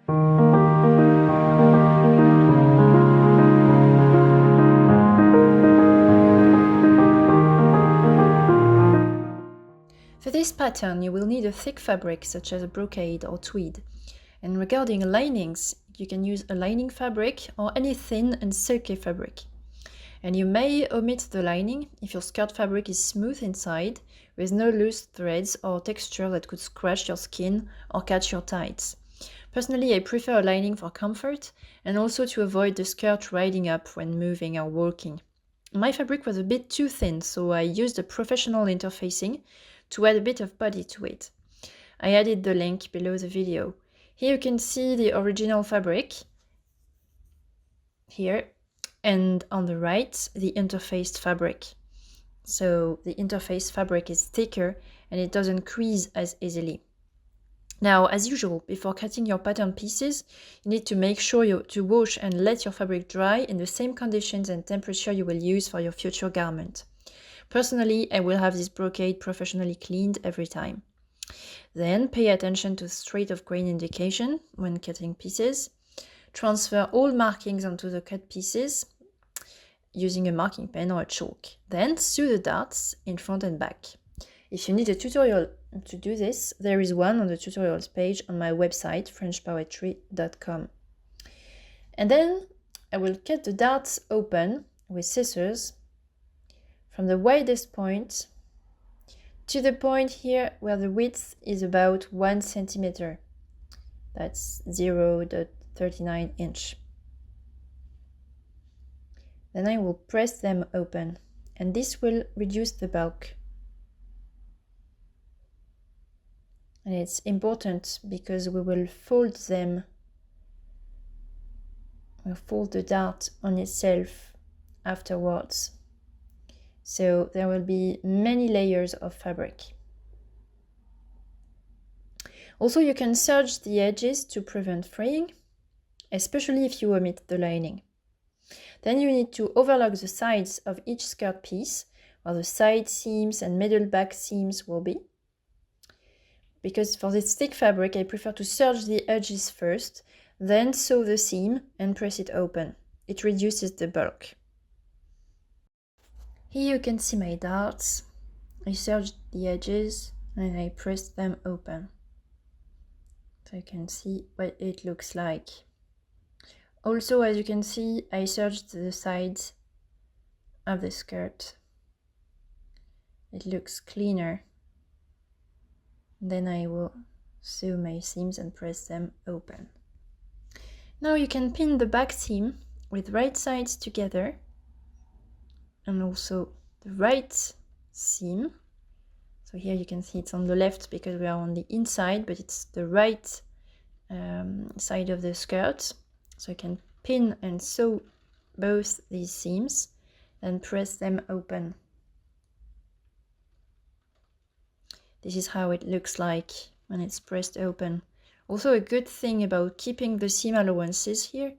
For this pattern, you will need a thick fabric such as a brocade or tweed. And regarding linings, you can use a lining fabric or any thin and silky fabric. And you may omit the lining if your skirt fabric is smooth inside, with no loose threads or texture that could scratch your skin or catch your tights. Personally, I prefer a lining for comfort and also to avoid the skirt riding up when moving or walking. My fabric was a bit too thin, so I used a professional interfacing to add a bit of body to it. I added the link below the video. Here you can see the original fabric, here, and on the right, the interfaced fabric. So the interfaced fabric is thicker and it doesn't crease as easily. Now, as usual, before cutting your pattern pieces, you need to make sure to wash and let your fabric dry in the same conditions and temperature you will use for your future garment. Personally, I will have this brocade professionally cleaned every time. Then pay attention to the straight of grain indication when cutting pieces. Transfer all markings onto the cut pieces using a marking pen or a chalk. Then sew the darts in front and back. If you need a tutorial to do this, there is one on the tutorials page on my website, frenchpoetry.com. And then I will cut the darts open with scissors from the widest point to the point here where the width is about 1 centimeter. That's 0.39 inch. Then I will press them open, and this will reduce the bulk. And it's important because we will fold them, we'll fold the dart on itself afterwards. So there will be many layers of fabric. Also, you can serge the edges to prevent fraying, especially if you omit the lining. Then you need to overlock the sides of each skirt piece, where the side seams and middle back seams will be. Because for this thick fabric, I prefer to serge the edges first, then sew the seam and press it open. It reduces the bulk. Here you can see my darts. I serged the edges and I pressed them open. So you can see what it looks like. Also, as you can see, I serged the sides of the skirt. It looks cleaner. Then I will sew my seams and press them open. Now you can pin the back seam with right sides together and also the right seam. So here you can see it's on the left because we are on the inside, but it's the right side of the skirt. So you can pin and sew both these seams and press them open. This is how it looks like when it's pressed open. Also, a good thing about keeping the seam allowances here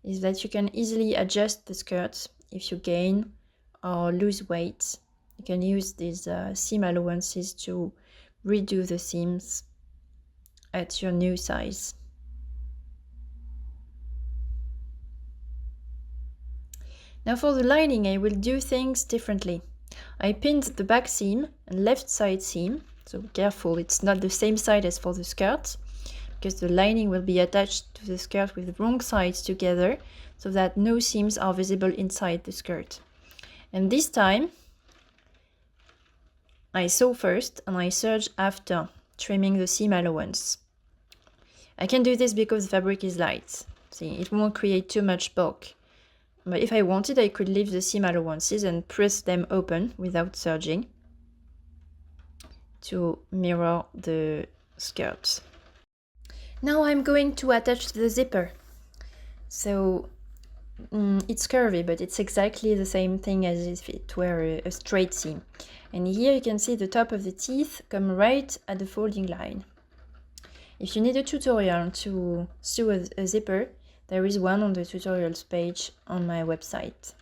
is that you can easily adjust the skirt if you gain or lose weight. You can use these seam allowances to redo the seams at your new size. Now for the lining, I will do things differently. I pinned the back seam and left side seam, so be careful, it's not the same side as for the skirt, because the lining will be attached to the skirt with the wrong sides together, so that no seams are visible inside the skirt. And this time, I sew first and I serge after, trimming the seam allowance. I can do this because the fabric is light. See, it won't create too much bulk. But if I wanted, I could leave the seam allowances and press them open without serging to mirror the skirt. Now I'm going to attach the zipper. So it's curvy, but it's exactly the same thing as if it were a straight seam. And here you can see the top of the teeth come right at the folding line. If you need a tutorial to sew a zipper, there is one on the tutorials page on my website.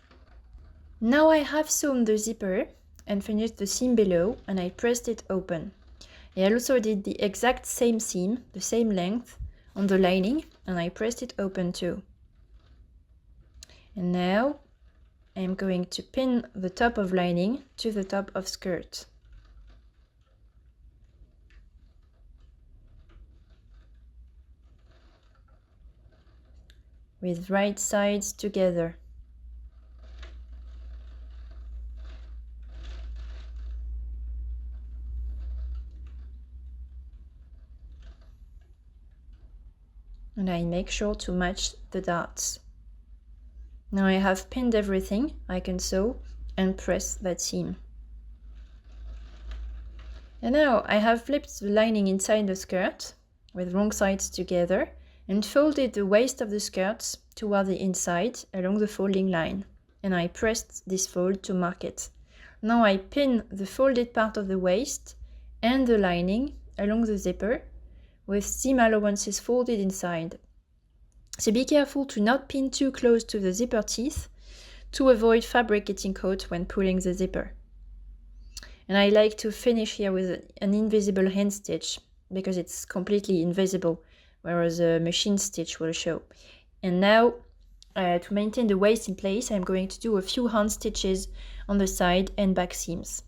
Now I have sewn the zipper and finished the seam below, and I pressed it open. I also did the exact same seam, the same length, on the lining and I pressed it open too. And now I'm going to pin the top of lining to the top of skirt. With right sides together. And I make sure to match the darts. Now I have pinned everything, I can sew and press that seam. And now I have flipped the lining inside the skirt with wrong sides together and folded the waist of the skirt toward the inside along the folding line. And I pressed this fold to mark it. Now I pin the folded part of the waist and the lining along the zipper with seam allowances folded inside. So be careful to not pin too close to the zipper teeth to avoid fabric getting caught when pulling the zipper. And I like to finish here with an invisible hand stitch because it's completely invisible, whereas a machine stitch will show. And now, to maintain the waist in place, I'm going to do a few hand stitches on the side and back seams.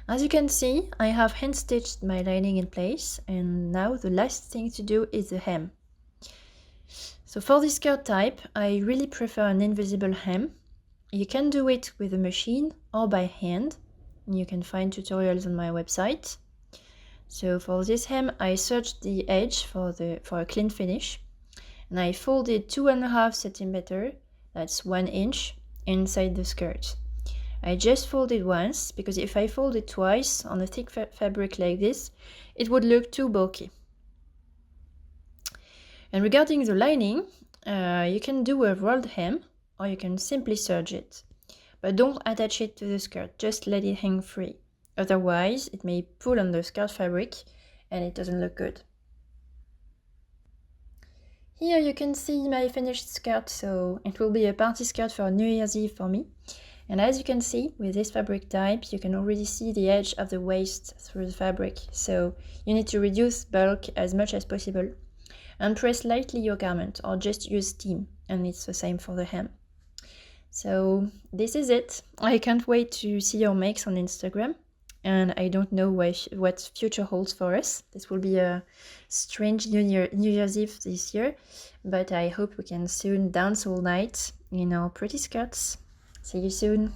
As you can see, I have hand stitched my lining in place, and now the last thing to do is the hem. So for this skirt type, I really prefer an invisible hem. You can do it with a machine or by hand. You can find tutorials on my website. So for this hem, I serged the edge for a clean finish, and I folded 2.5 centimeters, that's 1 inch, inside the skirt. I just folded once because if I fold it twice on a thick fabric like this, it would look too bulky. And regarding the lining, you can do a rolled hem or you can simply serge it. But don't attach it to the skirt, just let it hang free. Otherwise, it may pull on the skirt fabric and it doesn't look good. Here you can see my finished skirt, so it will be a party skirt for New Year's Eve for me. And as you can see, with this fabric type, you can already see the edge of the waist through the fabric. So you need to reduce bulk as much as possible. And press lightly your garment or just use steam. And it's the same for the hem. So this is it. I can't wait to see your makes on Instagram. And I don't know what future holds for us. This will be a strange New Year's Eve this year. But I hope we can soon dance all night in our pretty skirts. See you soon.